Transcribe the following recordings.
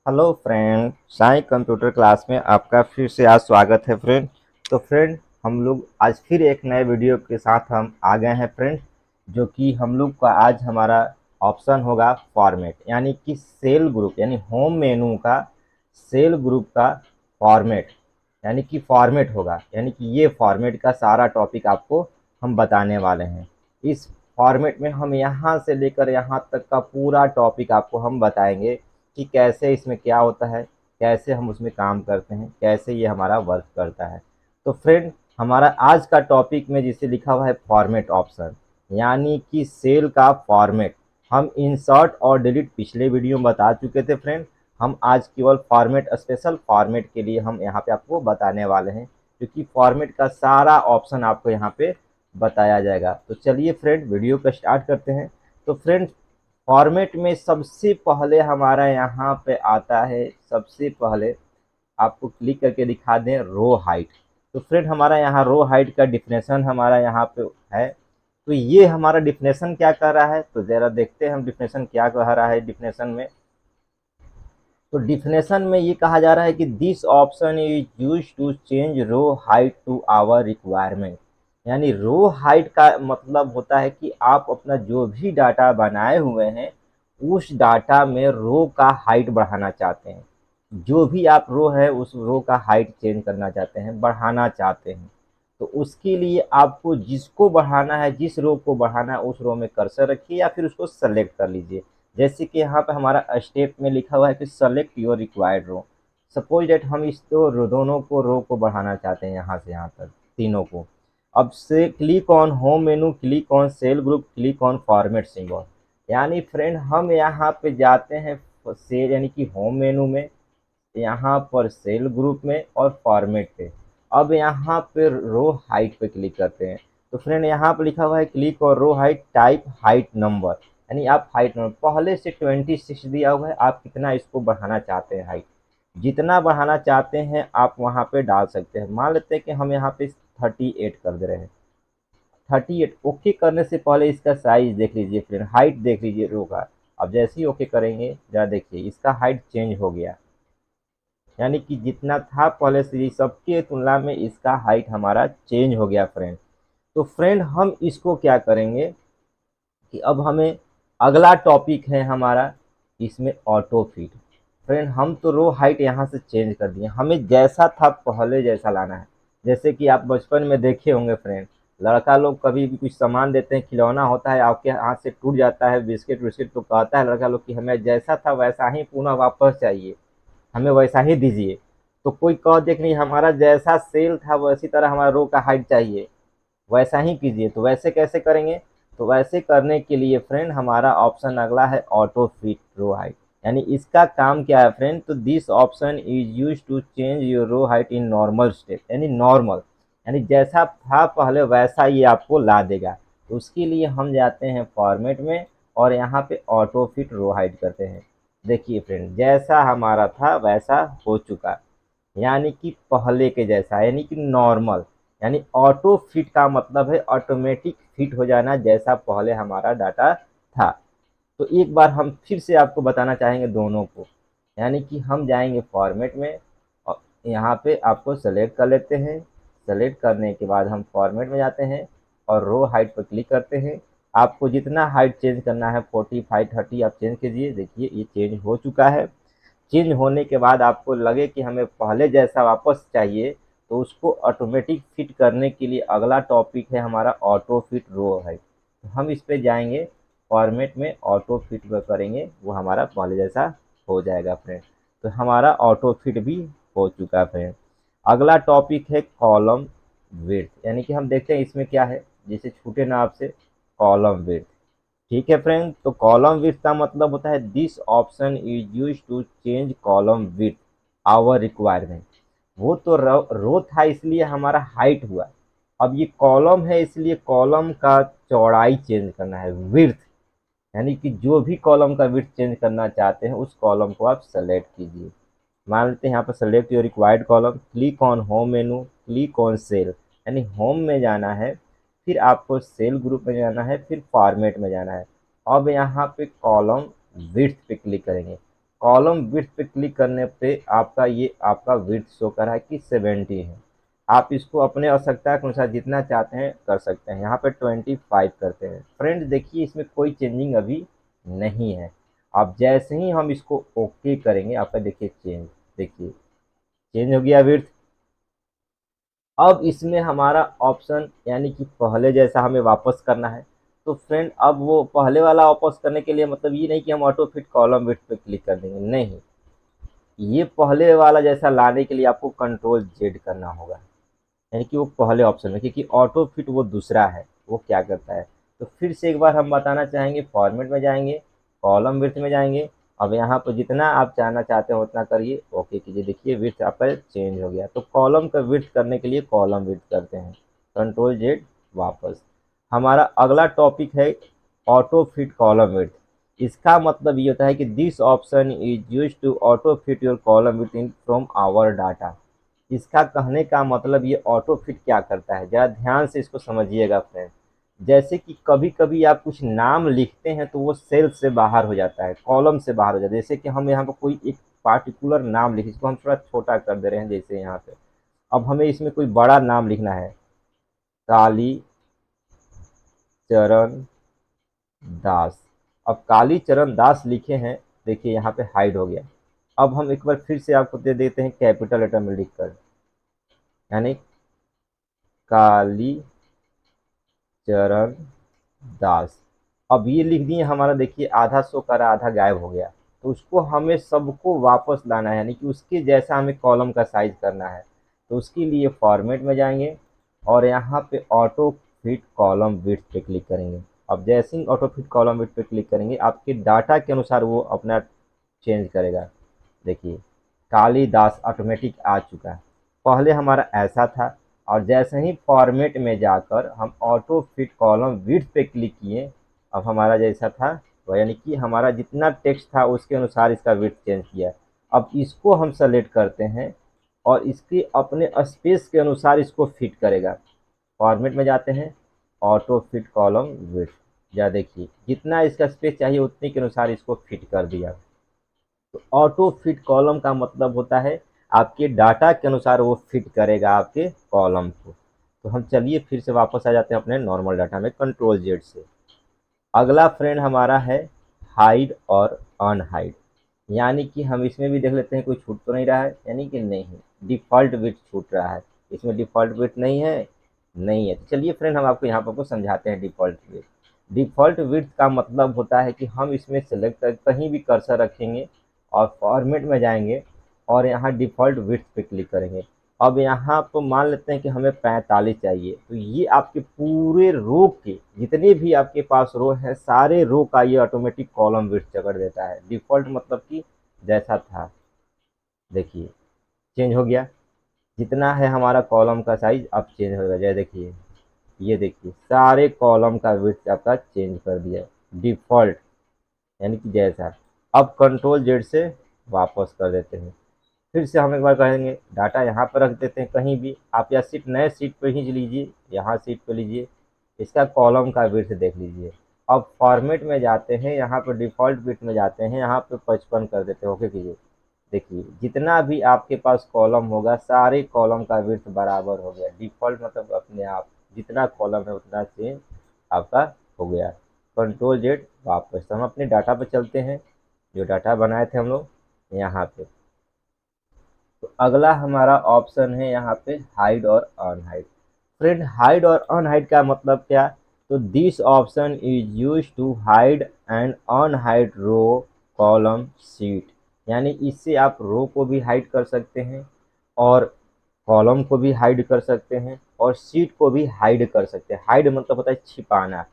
Hello friend, Sai computer class में आपका फिर से आज स्वागत है फ्रेंड। तो फ्रेंड, हम लोग आज फिर एक नए वीडियो के साथ हम आ गए हैं फ्रेंड, जो कि हम लोग का आज हमारा ऑप्शन होगा फॉर्मेट, यानी कि सेल ग्रुप यानी होम मेनू का सेल ग्रुप का फॉर्मेट, यानी कि फॉर्मेट होगा। यानी कि ये फॉर्मेट का सारा टॉपिक आपको हम बताने वाले हैं। इस फॉर्मेट में हम यहाँ से लेकर यहाँ तक का पूरा टॉपिक आपको हम बताएंगे कि कैसे इसमें क्या होता है, कैसे हम उसमें काम करते हैं, कैसे ये हमारा वर्क करता है। तो फ्रेंड, हमारा आज का टॉपिक में जिसे लिखा हुआ है फॉर्मेट ऑप्शन, यानी कि सेल का फॉर्मेट। हम इंसर्ट और डिलीट पिछले वीडियो में बता चुके थे फ्रेंड। हम आज केवल फॉर्मेट, स्पेशल फॉर्मेट के लिए हम यहाँ पे आपको बताने वाले हैं, क्योंकि फॉर्मेट का सारा ऑप्शन आपको यहाँ पे बताया जाएगा। तो चलिए फ्रेंड, वीडियो को स्टार्ट करते हैं। तो फ्रेंड, फॉर्मेट में सबसे पहले हमारा यहाँ पे आता है, सबसे पहले आपको क्लिक करके दिखा दें रो हाइट। तो फ्रेंड, हमारा यहाँ रो हाइट का डिफिनेशन हमारा यहाँ पे है। तो ये हमारा डिफिनेशन क्या कर रहा है, तो ज़रा देखते हैं हम डिफिनेशन क्या कह रहा है डिफिनेशन में। तो डिफिनेशन में ये कहा जा रहा है कि this option is use to change row height to our requirement. यानी रो हाइट का मतलब होता है कि आप अपना जो भी डाटा बनाए हुए हैं उस डाटा में रो का हाइट बढ़ाना चाहते हैं। जो भी आप रो है उस रो का हाइट चेंज करना चाहते हैं, बढ़ाना चाहते हैं। तो उसके लिए आपको जिसको बढ़ाना है, जिस रो को बढ़ाना है, उस रो में कर्सर रखिए या फिर उसको सेलेक्ट कर लीजिए। जैसे कि यहाँ पे हमारा स्टेप में लिखा हुआ है कि select your required row. Suppose that हम इस दोनों को रो को बढ़ाना चाहते हैं, यहाँ से यहाँ तक तीनों को। अब से click on home menu, click on sale group, click on format symbol. यानी फ्रेंड, हम यहाँ पे जाते हैं सेल यानी कि होम मेनू में, यहाँ पर सेल ग्रुप में और फॉर्मेट पे। अब यहाँ पे रो हाइट पे क्लिक करते हैं। तो फ्रेंड, यहाँ पे लिखा हुआ है क्लिक और row height, type height number. यानी आप हाइट नंबर पहले से 26 दिया हुआ है, आप कितना इसको बढ़ाना चाहते हैं, हाइट जितना बढ़ाना चाहते हैं आप वहाँ पे डाल सकते हैं। मान लेते हैं कि हम यहाँ पे 38 कर दे रहे हैं। 38 ओके करने से पहले इसका साइज देख लीजिए, फिर हाइट देख लीजिए रो का। अब जैसे ही ओके करेंगे, जरा देखिए इसका हाइट चेंज हो गया। यानी कि जितना था पहले से सबके तुलना में इसका हाइट हमारा चेंज हो गया फ्रेंड। तो फ्रेंड, हम इसको क्या करेंगे कि अब हमें अगला टॉपिक है हमारा इसमें ऑटो फिट। फ्रेंड, हम तो रो हाइट यहाँ से चेंज कर दिए, हमें जैसा था पहले जैसा लाना है। जैसे कि आप बचपन में देखे होंगे फ्रेंड, लड़का लोग कभी भी कुछ सामान देते हैं, खिलौना होता है, आपके हाथ से टूट जाता है, बिस्किट विस्किट, तो कहता है लड़का लोग कि हमें जैसा था वैसा ही पुनः वापस चाहिए, हमें वैसा ही दीजिए। तो कोई कह दे कि नहीं, हमारा जैसा सेल था वैसी तरह हमारा रो का हाइट चाहिए, वैसा ही कीजिए। तो वैसे कैसे करेंगे, तो वैसे करने के लिए फ्रेंड हमारा ऑप्शन अगला है ऑटो फिट रो हाइट। यानी इसका काम क्या है फ्रेंड, तो this option is use to change your row height in normal state. यानी नॉर्मल यानी जैसा था पहले वैसा ये आपको ला देगा। तो उसके लिए हम जाते हैं फॉर्मेट में और यहाँ पे ऑटो फिट रो हाइट करते हैं। देखिए फ्रेंड, जैसा हमारा था वैसा हो चुका, यानी कि पहले के जैसा, यानी कि नॉर्मल। यानी ऑटो फिट का मतलब है ऑटोमेटिक फिट हो जाना, जैसा पहले हमारा डाटा था। तो एक बार हम फिर से आपको बताना चाहेंगे दोनों को। यानी कि हम जाएंगे फॉर्मेट में और यहाँ पे आपको सेलेक्ट कर लेते हैं। सेलेक्ट करने के बाद हम फॉर्मेट में जाते हैं और रो हाइट पर क्लिक करते हैं। आपको जितना हाइट चेंज करना है 45 30 आप चेंज कीजिए। देखिए ये चेंज हो चुका है। चेंज होने के बाद आपको लगे कि हमें पहले जैसा वापस चाहिए, तो उसको ऑटोमेटिक फिट करने के लिए अगला टॉपिक है हमारा ऑटो फिट रो है। तो हम इस पे जाएंगे, फॉर्मेट में ऑटो फिट पर करेंगे, वो हमारा पहले जैसा हो जाएगा फ्रेंड। तो हमारा ऑटो फिट भी हो चुका है फ्रेंड। अगला टॉपिक है कॉलम विड्थ। यानी कि हम देखते हैं इसमें क्या है, जिसे छूटे ना आपसे, कॉलम विड्थ। ठीक है फ्रेंड, तो कॉलम विड्थ का मतलब होता है this option is use to change column width our requirement. वो तो रो था इसलिए हमारा हाइट हुआ, अब ये कॉलम है इसलिए कॉलम का चौड़ाई चेंज करना है, विड्थ। यानी कि जो भी कॉलम का विड्थ चेंज करना चाहते हैं उस कॉलम को आप सेलेक्ट कीजिए। मान लेते हैं यहाँ पर select your required column, click on home menu, click on sale. यानी होम में जाना है, फिर आपको सेल ग्रुप में जाना है, फिर फॉर्मेट में जाना है। अब यहाँ पे कॉलम विड्थ पे क्लिक करेंगे। कॉलम विड्थ पे क्लिक करने पे आपका ये आपका विड्थ शो कर रहा है कि 70 है। आप इसको अपने आवश्यकता के अनुसार जितना चाहते हैं कर सकते हैं। यहाँ पे 25 करते हैं। फ्रेंड्स देखिए इसमें कोई चेंजिंग अभी नहीं है। अब जैसे ही हम इसको ओके करेंगे आपका देखिए चेंज हो गया विड्थ। अब इसमें हमारा ऑप्शन यानी कि पहले जैसा हमें वापस करना है। तो फ्रेंड अब वो पहले वाला वापस करने के लिए मतलब ये नहीं कि हम ऑटो फिट कॉलम विड्थ पे क्लिक कर देंगे, नहीं, ये पहले वाला जैसा लाने के लिए आपको कंट्रोल जेड करना होगा, यानी कि वो पहले ऑप्शन में, क्योंकि ऑटो फिट वो दूसरा है, वो क्या करता है। तो फिर से एक बार हम बताना चाहेंगे, फॉर्मेट में जाएंगे, कॉलम विड्थ में जाएंगे। अब यहाँ पर जितना आप चाहना चाहते हैं उतना करिए, ओके कीजिए। देखिए विड्थ आपका चेंज हो गया। तो कॉलम का विड्थ करने के लिए कॉलम विड्थ करते हैं, कंट्रोल जेड वापस। हमारा अगला टॉपिक है ऑटो फिट कॉलम विड्थ। इसका मतलब ये होता है कि this option is use to auto fit your column width in from our data. इसका कहने का मतलब ये ऑटो फिट क्या करता है, जरा ध्यान से इसको समझिएगा फ्रेंड। जैसे कि कभी कभी आप कुछ नाम लिखते हैं तो वो सेल से बाहर हो जाता है, कॉलम से बाहर हो जाता है। जैसे कि हम यहाँ पर कोई एक पार्टिकुलर नाम लिखे, इसको हम थोड़ा छोटा कर दे रहे हैं जैसे यहाँ पे। अब हमें इसमें कोई बड़ा नाम लिखना है, काली चरण दास। अब काली चरण दास लिखे हैं, देखिए यहाँ पे हाइड हो गया। अब हम एक बार फिर से आपको दे देते हैं कैपिटल लेटर में लिखकर, यानी काली चरण दास। अब ये लिख दिए, हमारा देखिए आधा शो करा आधा गायब हो गया। तो उसको हमें सबको वापस लाना है, यानी कि उसके जैसा हमें कॉलम का साइज करना है। तो उसके लिए फॉर्मेट में जाएंगे और यहाँ पे ऑटो फिट कॉलम विड्थ पे क्लिक करेंगे। अब जैसे ही ऑटो फिट कॉलम विड्थ पे क्लिक करेंगे आपके डाटा के अनुसार वो अपना चेंज करेगा। देखिए कालीदास ऑटोमेटिक आ चुका है, पहले हमारा ऐसा था। और जैसे ही फॉर्मेट में जाकर हम ऑटो फिट कॉलम विड्थ पे क्लिक किए, अब हमारा जैसा था वह, यानी कि हमारा जितना टेक्स्ट था उसके अनुसार इसका विड्थ चेंज किया। अब इसको हम सेलेक्ट करते हैं और इसके अपने स्पेस के अनुसार इसको फिट करेगा। फॉर्मेट में जाते हैं, ऑटो फिट कॉलम विड्थ, या देखिए जितना इसका स्पेस चाहिए उतने के अनुसार इसको फिट कर दिया। तो ऑटो फिट कॉलम का मतलब होता है आपके डाटा के अनुसार वो फिट करेगा आपके कॉलम को। तो हम चलिए फिर से वापस आ जाते हैं अपने नॉर्मल डाटा में, कंट्रोल जेड से। अगला फ्रेंड हमारा है हाइड और अनहाइड, यानी कि हम इसमें भी देख लेते हैं कोई छूट तो नहीं रहा है, यानी कि नहीं, डिफ़ॉल्ट विड्थ छूट रहा है। इसमें डिफ़ॉल्ट विड्थ नहीं है, नहीं है। तो चलिए फ्रेंड हम आपको यहाँ पर को समझाते हैं डिफ़ॉल्ट विड्थ। डिफ़ॉल्ट विड्थ का मतलब होता है कि हम इसमें सेलेक्ट कर कहीं भी कर्सर रखेंगे और फॉर्मेट में जाएंगे और यहाँ डिफ़ॉल्ट विड्थ पे क्लिक करेंगे। अब यहाँ तो मान लेते हैं कि हमें 45 चाहिए, तो ये आपके पूरे रो के जितने भी आपके पास रो हैं सारे रो का ये ऑटोमेटिक कॉलम विड्थ कर देता है। डिफ़ॉल्ट मतलब कि जैसा था, देखिए चेंज हो गया। जितना है हमारा कॉलम का साइज अब चेंज हो गया। देखिए ये देखिए सारे कॉलम का विड्थ आपका चेंज कर दिया डिफ़ॉल्ट, यानी कि जैसा। अब कंट्रोल जेड से वापस कर देते हैं। फिर से हम एक बार कहेंगे डाटा यहाँ पर रख देते हैं कहीं भी, आप या सीट नए सीट पर खींच लीजिए, यहाँ सीट पर लीजिए, इसका कॉलम का विड्थ देख लीजिए। अब फॉर्मेट में जाते हैं, यहाँ पर डिफ़ॉल्ट विड्थ में जाते हैं, यहाँ पे 55 कर देते हैं, ओके कीजिए। देखिए जितना भी आपके पास कॉलम होगा सारे कॉलम का विड्थ बराबर हो गया। डिफ़ॉल्ट मतलब अपने आप जितना कॉलम है उतना चेंज आपका हो गया। कंट्रोल जेड वापस। हम अपने डाटा पर चलते हैं, जो डाटा बनाए थे हम लोग यहाँ पे। तो अगला हमारा ऑप्शन है यहाँ पे हाइड और अनहाइड। फ्रेंड हाइड और अनहाइड का मतलब क्या, तो this option is use to hide and unhide row column sheet, यानी इससे आप रो को भी हाइड कर सकते हैं और कॉलम को भी हाइड कर सकते हैं और सीट को भी हाइड कर सकते हैं। हाइड मतलब होता है छिपाना।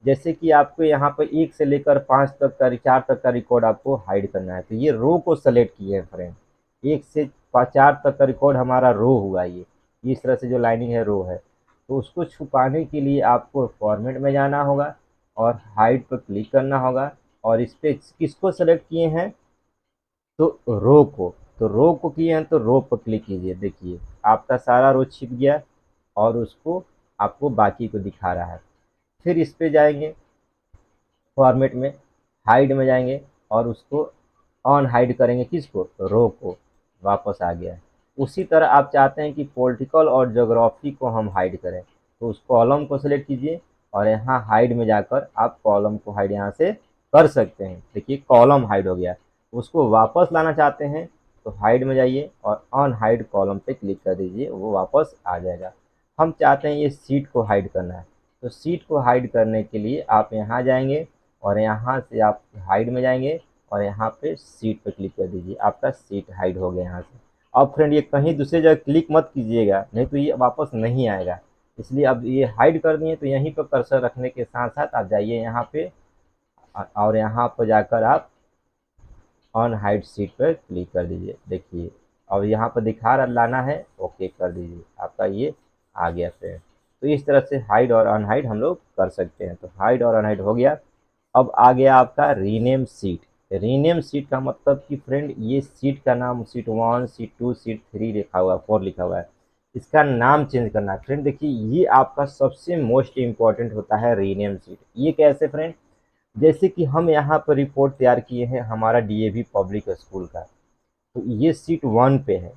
जैसे कि आपको यहाँ पर 1 से लेकर 5 तक का 4 तक का रिकॉर्ड आपको हाइड करना है, तो ये रो को सेलेक्ट किए हैं फ्रेंड। 1 से 4 तक का रिकॉर्ड हमारा रो हुआ, ये इस तरह से जो लाइनिंग है रो है। तो उसको छुपाने के लिए आपको फॉर्मेट में जाना होगा और हाइड पर क्लिक करना होगा और इस पर किसको सेलेक्ट किए हैं, तो रो को। तो रो को किए हैं तो रो पर क्लिक कीजिए। देखिए आपका सारा रो छिप गया और उसको आपको बाकी को दिखा रहा है। फिर इस पे जाएंगे फॉर्मेट में, हाइड में जाएंगे और उसको ऑन हाइड करेंगे किसको, रो को, वापस आ गया। उसी तरह आप चाहते हैं कि पॉलिटिकल और ज्योग्राफी को हम हाइड करें, तो उस कॉलम को सिलेक्ट कीजिए और यहाँ हाइड में जाकर आप कॉलम को हाइड यहाँ से कर सकते हैं। देखिए कॉलम हाइड हो गया। उसको वापस लाना चाहते हैं तो हाइड में जाइए और ऑन हाइड कॉलम पे क्लिक कर दीजिए, वो वापस आ जाएगा। हम चाहते हैं ये सीट को हाइड करना है, तो सीट को हाइड करने के लिए आप यहाँ जाएंगे और यहाँ से आप हाइड में जाएंगे और यहाँ पे सीट पे क्लिक कर दीजिए, आपका सीट हाइड हो गया यहाँ से। अब फ्रेंड ये कहीं दूसरी जगह क्लिक मत कीजिएगा, नहीं तो ये वापस नहीं आएगा। इसलिए अब ये हाइड कर दिए तो यहीं पर कर्सर रखने के साथ साथ आप जाइए यहाँ पे और यहाँ पर जाकर आप ऑन हाइड सीट पर क्लिक कर दीजिए। देखिए अब यहाँ पर दिखा रहा लाना है, ओके कर दीजिए, आपका ये आ गया फ्रेंड। तो इस तरह से हाइड और अनहाइड हम लोग कर सकते हैं। तो हाइड और अनहाइड हो गया। अब आ गया आपका रीनेम सीट। रीनेम सीट का मतलब कि फ्रेंड ये सीट का नाम सीट 1, सीट 2, सीट 3 लिखा हुआ है, 4 लिखा हुआ है, इसका नाम चेंज करना है फ्रेंड। देखिए ये आपका सबसे मोस्ट इम्पॉर्टेंट होता है रीनेम सीट। ये कैसे फ्रेंड, जैसे कि हम यहाँ पर रिपोर्ट तैयार किए हैं हमारा डीएवी पब्लिक स्कूल का, तो ये सीट 1 पे है,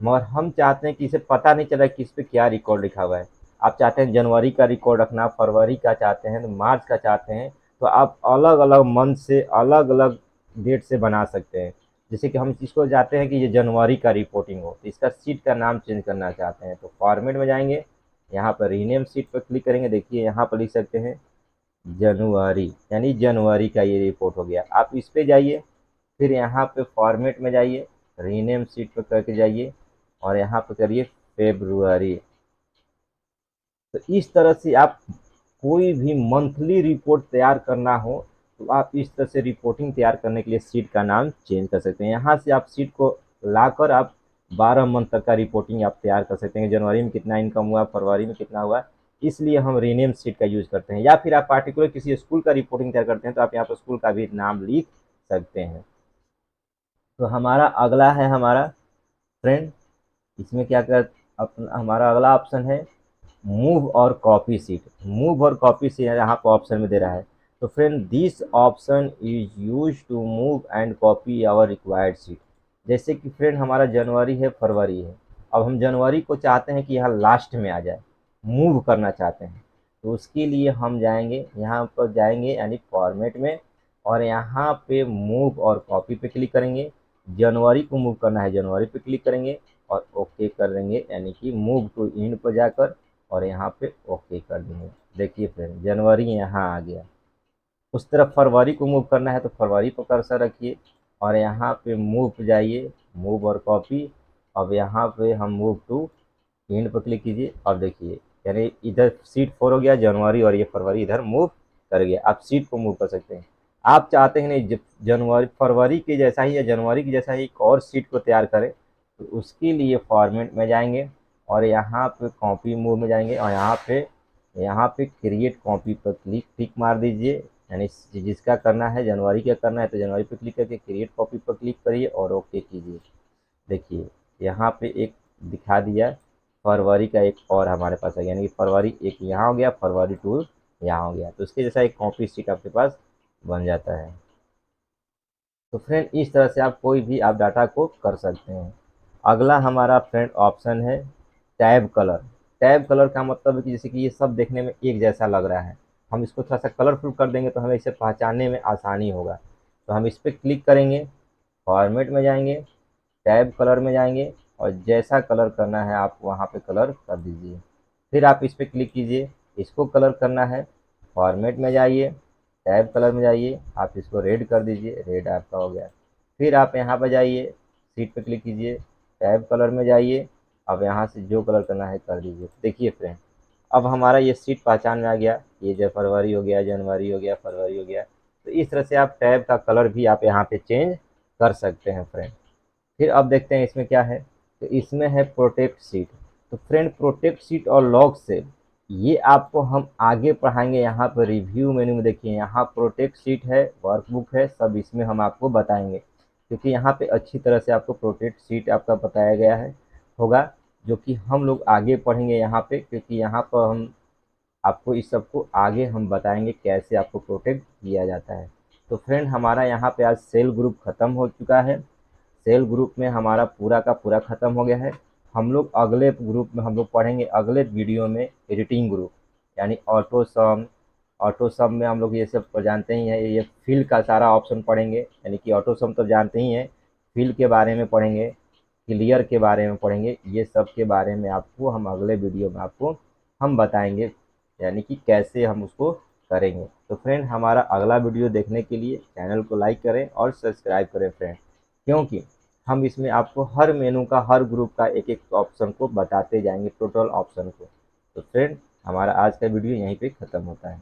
मगर हम चाहते हैं कि इसे पता नहीं चला कि इस पे क्या रिकॉर्ड लिखा हुआ है। आप चाहते हैं जनवरी का रिकॉर्ड रखना, फरवरी का चाहते हैं, तो मार्च का चाहते हैं, तो आप अलग अलग मंथ से अलग अलग डेट से बना सकते हैं। जैसे कि हम इसको चाहते हैं कि ये जनवरी का रिपोर्टिंग हो, तो इसका सीट का नाम चेंज करना चाहते हैं, तो फॉर्मेट में जाएंगे, यहाँ पर रीनेम सीट पर क्लिक करेंगे। देखिए यहाँ पर लिख सकते हैं जनवरी, यानी जनवरी का ये रिपोर्ट हो गया। आप इस पे जाइए, फिर यहाँ पे फॉर्मेट में जाइए, रीनेम सीट पर करके जाइए और यहाँ पे करिए फेब्रुअरी। तो इस तरह से आप कोई भी मंथली रिपोर्ट तैयार करना हो तो आप इस तरह से रिपोर्टिंग तैयार करने के लिए सीट का नाम चेंज कर सकते हैं। यहाँ से आप सीट को लाकर आप 12 मंथ तक का रिपोर्टिंग आप तैयार कर सकते हैं। जनवरी में कितना इनकम हुआ, फरवरी में कितना हुआ, इसलिए हम रीनेम सीट का यूज़ करते हैं। या फिर आप पार्टिकुलर किसी स्कूल का रिपोर्टिंग तैयार करते हैं तो आप यहाँ पर स्कूल का भी नाम लिख सकते हैं। तो हमारा अगला है हमारा फ्रेंड, इसमें क्या कर हमारा अगला ऑप्शन है मूव और कॉपी सीट। मूव और कॉपी सीट यहाँ पर ऑप्शन में दे रहा है। तो friend this option is use to move and copy our required sheet. जैसे कि फ्रेंड हमारा जनवरी है, फरवरी है, अब हम जनवरी को चाहते हैं कि यहाँ लास्ट में आ जाए, मूव करना चाहते हैं, तो उसके लिए हम जाएंगे, यहाँ पर जाएंगे यानी फॉर्मेट में और यहाँ पे मूव और कॉपी पे क्लिक करेंगे। जनवरी को मूव करना है, जनवरी पे क्लिक करेंगे और ओके कर देंगे, यानी कि मूव टू इंड पर जाकर और यहाँ पे ओके कर देंगे। देखिए फ्रेंड जनवरी यहाँ आ गया। उस तरफ फरवरी को मूव करना है तो फरवरी पर कर्सर रखिए और यहाँ पे मूव पे जाइए, मूव और कॉपी। अब यहाँ पे हम मूव टू इंड पर क्लिक कीजिए और देखिए यानी इधर सीट 4 हो गया जनवरी और ये फरवरी इधर मूव कर गया। आप सीट को मूव कर सकते हैं। आप चाहते हैं नहीं जनवरी फरवरी के जैसा ही या जनवरी के जैसा ही एक और सीट को तैयार करें, तो उसके लिए फॉर्मेट में जाएंगे और यहाँ पे कॉपी मूव में जाएंगे और यहाँ पे क्रिएट कॉपी पर क्लिक मार दीजिए। यानी जिसका करना है जनवरी का करना है तो जनवरी पे क्लिक करके क्रिएट कॉपी पर क्लिक करिए और ओके कीजिए। देखिए यहाँ पे एक दिखा दिया, फरवरी का एक और हमारे पास है, यानी कि फरवरी एक यहाँ हो गया, फरवरी 2 यहाँ हो गया, तो उसके जैसा एक कॉपी सीट आपके पास बन जाता है। तो फ्रेंड इस तरह से आप कोई भी आप डाटा को कर सकते हैं। अगला हमारा फ्रेंड ऑप्शन है टैब कलर। टैब कलर का मतलब है कि जैसे कि ये सब देखने में एक जैसा लग रहा है, हम इसको थोड़ा सा कलरफुल कर देंगे तो हमें इसे पहचानने में आसानी होगा। तो हम इस पर क्लिक करेंगे, फॉर्मेट में जाएंगे, टैब कलर में जाएंगे और जैसा कलर करना है आप वहाँ पे कलर कर दीजिए। फिर आप इस पर क्लिक कीजिए, इसको कलर करना है, फॉर्मेट में जाइए, टैब कलर में जाइए, आप इसको रेड कर दीजिए, रेड आपका हो गया। फिर आप यहाँ पर जाइए, सीट पे क्लिक कीजिए, टैब कलर में जाइए, अब यहाँ से जो कलर करना है कर दीजिए। देखिए फ्रेंड अब हमारा ये सीट पहचान में आ गया, ये जो फरवरी हो गया, जनवरी हो गया, फरवरी हो गया। तो इस तरह से आप टैब का कलर भी आप यहाँ पे चेंज कर सकते हैं फ्रेंड। फिर अब देखते हैं इसमें क्या है, तो इसमें है प्रोटेक्ट सीट। तो फ्रेंड प्रोटेक्ट सीट और लॉक सेल ये आपको हम आगे पढ़ाएंगे। यहाँ पर रिव्यू मेन्यू में देखिए यहाँ प्रोटेक्ट सीट है, वर्कबुक है, सब इसमें हम आपको बताएंगे, क्योंकि यहाँ पे अच्छी तरह से आपको प्रोटेक्ट सीट आपका बताया गया है होगा, जो कि हम लोग आगे पढ़ेंगे यहाँ पे, क्योंकि यहाँ पर हम आपको इस सब को आगे हम बताएंगे कैसे आपको प्रोटेक्ट किया जाता है। तो फ्रेंड हमारा यहाँ पे आज सेल ग्रुप ख़त्म हो चुका है। सेल ग्रुप में हमारा पूरा का पूरा ख़त्म हो गया है। हम लोग अगले ग्रुप में हम लोग पढ़ेंगे अगले वीडियो में एडिटिंग ग्रुप, यानी ऑटो सम में हम लोग ये सब तो जानते ही हैं, ये फिल का सारा ऑप्शन पढ़ेंगे। यानी कि ऑटो सम तो जानते ही हैं, फिल के बारे में पढ़ेंगे, क्लियर के बारे में पढ़ेंगे। ये सब के बारे में आपको हम अगले वीडियो में आपको हम बताएंगे, यानी कि कैसे हम उसको करेंगे। तो फ्रेंड हमारा अगला वीडियो देखने के लिए चैनल को लाइक करें और सब्सक्राइब करें फ्रेंड, क्योंकि हम इसमें आपको हर मेनू का, हर ग्रुप का एक एक ऑप्शन को बताते जाएंगे, टोटल ऑप्शन को। तो फ्रेंड हमारा आज का वीडियो यहीं पे ख़त्म होता है।